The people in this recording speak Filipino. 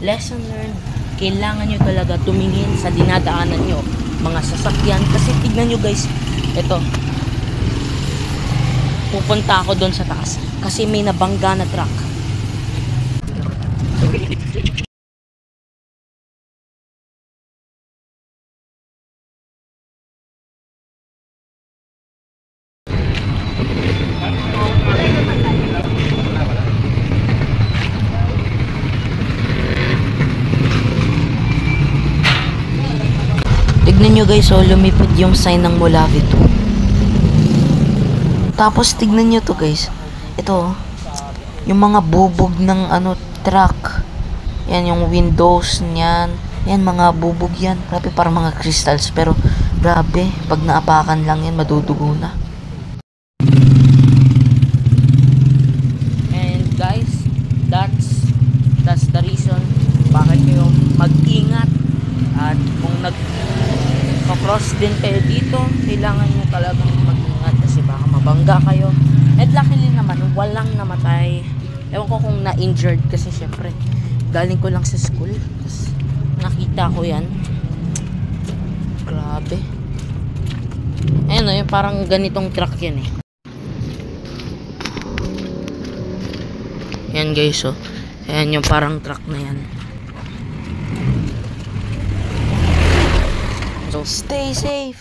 lesson learned. Kailangan nyo talaga tumingin sa dinadaanan nyo, mga sasakyan. Kasi tignan nyo guys, ito. Pupunta ako doon sa taas. Kasi may nabangga na truck. Tignan nyo guys, oh, lumipad yung sign ng Molavito. Tapos tignan nyo to guys. Ito, yung mga bubog ng truck. Yan yung windows niyan. Yan mga bubog yan. Grabe, parang mga crystals. Pero grabe, pag naapakan lang yan, madudugo na. And guys, that's the reason bakit kayo mag-ingat. At kung nag-cross din kayo dito, kailangan nyo talagang mag-ingat kasi baka mabangga kayo. At luckily naman, walang namatay. Ewan ko kung na-injured kasi syempre, galing ko lang sa school. Tapos nakita ko yan. Grabe. Ayun o, yung parang ganitong truck yan eh. Yan guys oh. Ayan yung parang truck na yan. So stay safe.